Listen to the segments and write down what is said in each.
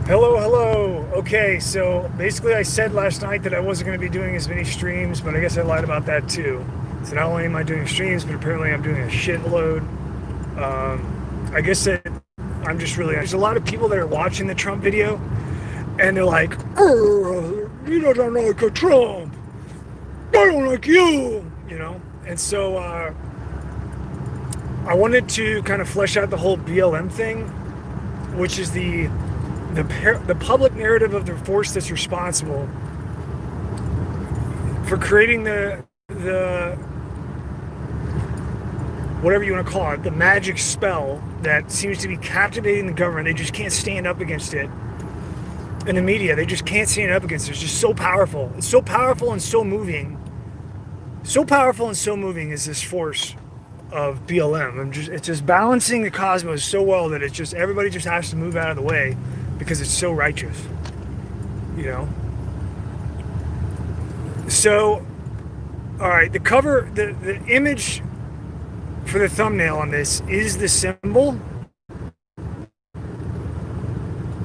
Hello, hello. Okay, so basically I said last night that I wasn't going to be doing as many streams, but I guess I lied about that too. So not only am I doing streams, but apparently I'm doing a shitload. I guess that I'm just really, there's a lot of people that are watching the Trump video and they're like, you don't like a Trump. I don't like you. And so I wanted to kind of flesh out the whole BLM thing, which is the public narrative of the force that's responsible for creating the whatever you want to call it, the magic spell that seems to be captivating the government. They just can't stand up against it. In the media, they just can't stand up against it. It's just so powerful. It's so powerful and so moving. So powerful and so moving is this force of BLM. It's just balancing the cosmos so well that it's just everybody just has to move out of the way because it's so righteous, you know. So, all right, the image for the thumbnail on this is the symbol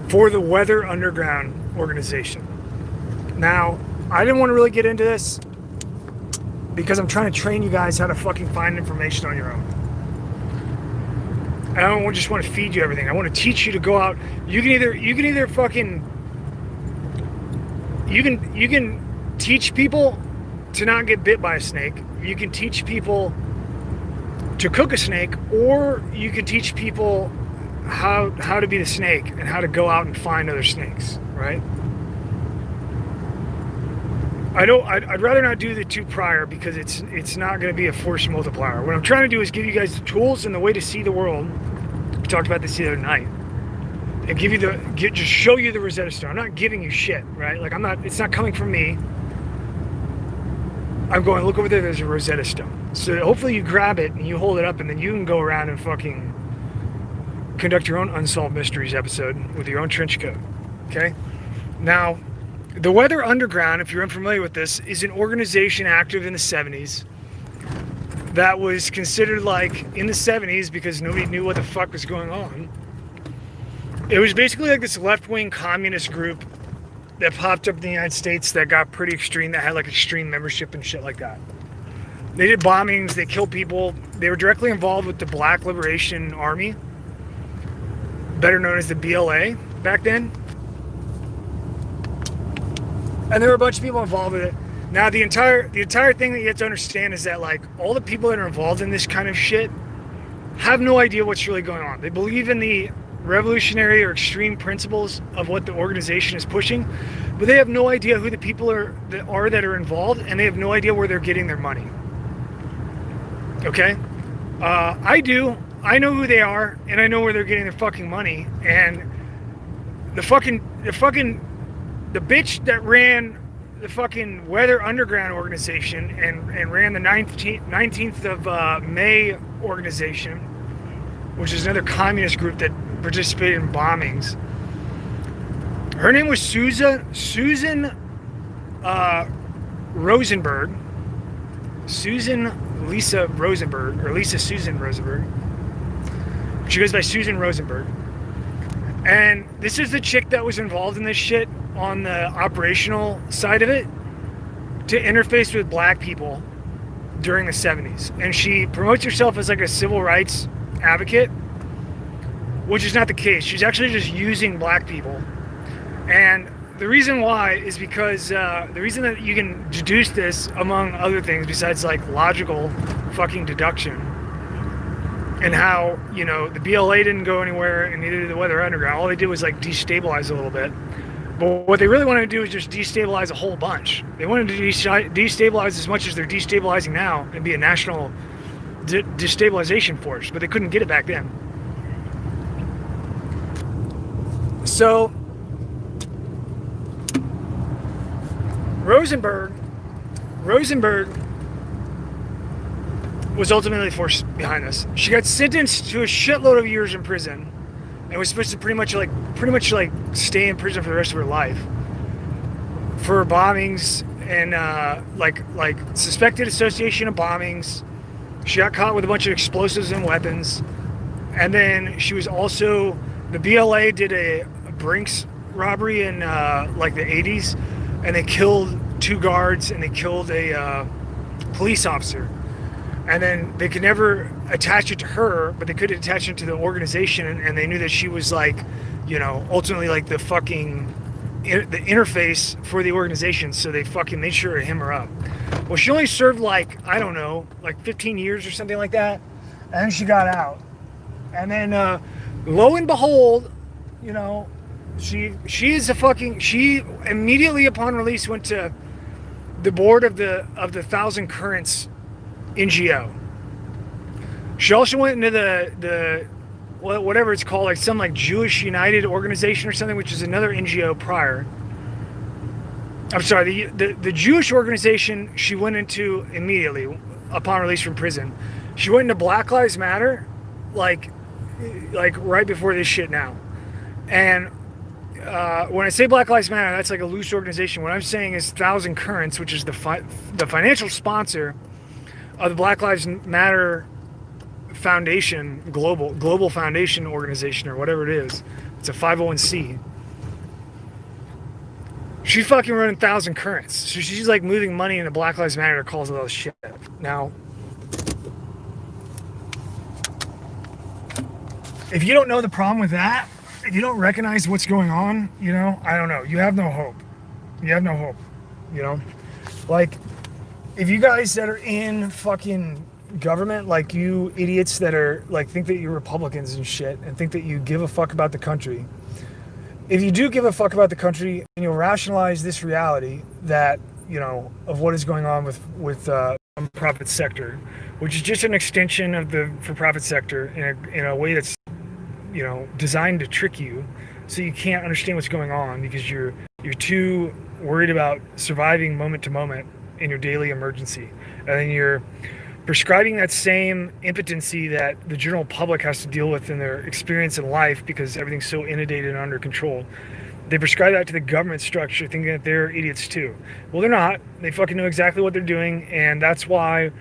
for the Weather Underground organization. Now, I didn't want to really get into this because I'm trying to train you guys how to fucking find information on your own. I don't just want to feed you everything. I want to teach you to go out. You can either fucking you can teach people to not get bit by a snake. You can teach people to cook a snake, or you can teach people how to be the snake and how to go out and find other snakes, right? I'd rather not do the two prior because it's not going to be a force multiplier. What I'm trying to do is give you guys the tools and the way to see the world. We talked about this the other night, and just show you the Rosetta Stone. I'm not giving you shit, right? Like it's not coming from me. I'm going, look over there. There's a Rosetta Stone. So hopefully you grab it and you hold it up, and then you can go around and fucking conduct your own Unsolved Mysteries episode with your own trench coat. Okay, now. The Weather Underground, if you're unfamiliar with this, is an organization active in the 70s that was considered like in the 70s because nobody knew what the fuck was going on. It was basically like this left-wing communist group that popped up in the United States that got pretty extreme, that had like extreme membership and shit like that. They did bombings, they killed people. They were directly involved with the Black Liberation Army, better known as the BLA back then. And there were a bunch of people involved with it. Now, the entire thing that you have to understand is that, like, all the people that are involved in this kind of shit have no idea what's really going on. They believe in the revolutionary or extreme principles of what the organization is pushing, but they have no idea who the people that are involved, and they have no idea where they're getting their money. Okay? I do. I know who they are, and I know where they're getting their fucking money. And the bitch that ran the fucking Weather Underground organization and ran the 19th of May organization, which is another communist group that participated in bombings. Her name was Susan Rosenberg. Lisa Rosenberg, or Lisa Susan Rosenberg. She goes by Susan Rosenberg. And this is the chick that was involved in this shit on the operational side of it to interface with black people during the 70s. And she promotes herself as like a civil rights advocate, which is not the case. She's actually just using black people. And the reason why is because the reason that you can deduce this, among other things, besides like logical fucking deduction, and how, you know, the BLA didn't go anywhere and neither did the Weather Underground. All they did was like destabilize a little bit. But what they really wanted to do is just destabilize a whole bunch. They wanted to destabilize as much as they're destabilizing now and be a national destabilization force, but they couldn't get it back then. So Rosenberg was ultimately forced behind this. She got sentenced to a shitload of years in prison and was supposed to pretty much like stay in prison for the rest of her life for bombings and like suspected association of bombings. She got caught with a bunch of explosives and weapons, and then she was also, the BLA did a Brinks robbery in like the 80s, and they killed 2 guards and they killed a police officer. And then they could never attach it to her, but they could attach it to the organization, and they knew that she was like, you know, ultimately like the interface for the organization, so they fucking made sure to hem her up. Well, she only served like, I don't know, like 15 years or something like that, and then she got out. And then lo and behold, you know, she immediately upon release went to the board of the Thousand Currents NGO. She also went into the whatever it's called, like some like Jewish United organization or something, which is another NGO prior. I'm sorry, the Jewish organization she went into immediately upon release from prison. She went into Black Lives Matter like right before this shit now. And when I say Black Lives Matter, that's like a loose organization. What I'm saying is Thousand Currents, which is the financial sponsor of the Black Lives Matter Foundation, global foundation organization, or whatever it is. It's a 501c. She's fucking running Thousand Currents. So she's like moving money into Black Lives Matter to cause all this shit. Now, if you don't know the problem with that, if you don't recognize what's going on, you know, I don't know. You have no hope. You have no hope. You know? Like, if you guys that are in fucking government, like you idiots that are like think that you're Republicans and shit and think that you give a fuck about the country, if you do give a fuck about the country and you'll rationalize this reality that, you know, of what is going on with the profit sector, which is just an extension of the for-profit sector in a way that's, you know, designed to trick you so you can't understand what's going on because you're too worried about surviving moment to moment in your daily emergency. And then you're prescribing that same impotency that the general public has to deal with in their experience in life because everything's so inundated and under control. They prescribe that to the government structure thinking that they're idiots too. Well, they're not. They fucking know exactly what they're doing, and that's why,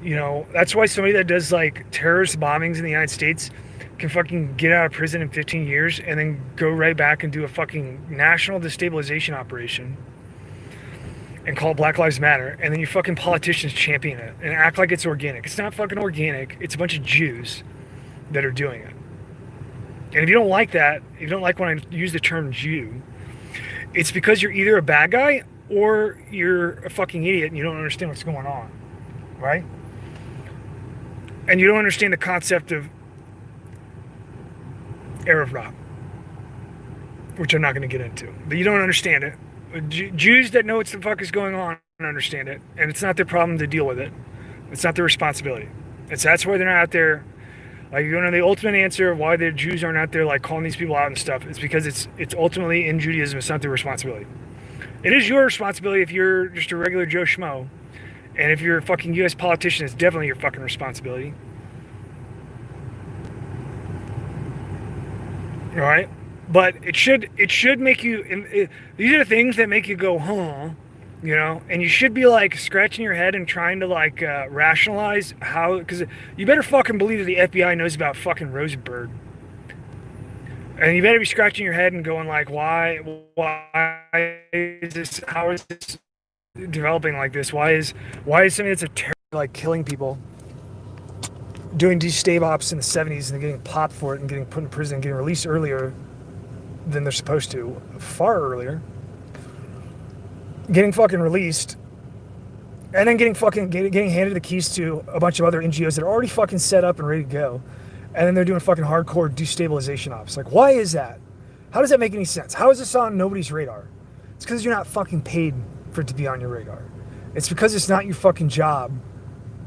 you know, that's why somebody that does like terrorist bombings in the United States can fucking get out of prison in 15 years and then go right back and do a fucking national destabilization operation and call it Black Lives Matter, and then you fucking politicians champion it and act like it's organic. It's not fucking organic. It's a bunch of Jews that are doing it. And if you don't like that, if you don't like when I use the term Jew, it's because you're either a bad guy or you're a fucking idiot and you don't understand what's going on, right? And you don't understand the concept of Erev Rav, which I'm not going to get into, but you don't understand it. Jews that know what the fuck is going on understand it, and it's not their problem to deal with it. It's not their responsibility. That's why they're not out there. Like, you know, the ultimate answer of why the Jews aren't out there like calling these people out and stuff is because it's ultimately in Judaism. It's not their responsibility. It is your responsibility if you're just a regular Joe Schmo, and if you're a fucking U.S. politician, it's definitely your fucking responsibility. All right. But it should make you, these are the things that make you go, huh, you know, and you should be like scratching your head and trying to like rationalize how, because you better fucking believe that the FBI knows about fucking Rosenberg. And you better be scratching your head and going like, why is this, how is this developing like this? Why is something that's a terror, like killing people, doing de-stab ops in the 70s and getting popped for it and getting put in prison and getting released earlier than they're supposed to, far earlier, getting fucking released, and then getting handed the keys to a bunch of other NGOs that are already fucking set up and ready to go, and then they're doing fucking hardcore destabilization ops. Like, why is that? How does that make any sense? How is this on nobody's radar? It's because you're not fucking paid for it to be on your radar. It's because it's not your fucking job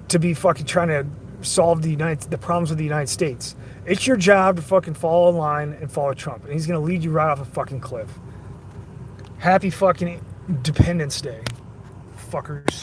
to be fucking trying to solve the problems with the United States. It's your job to fucking fall in line and follow Trump, and he's gonna lead you right off a fucking cliff. Happy fucking Independence Day, fuckers.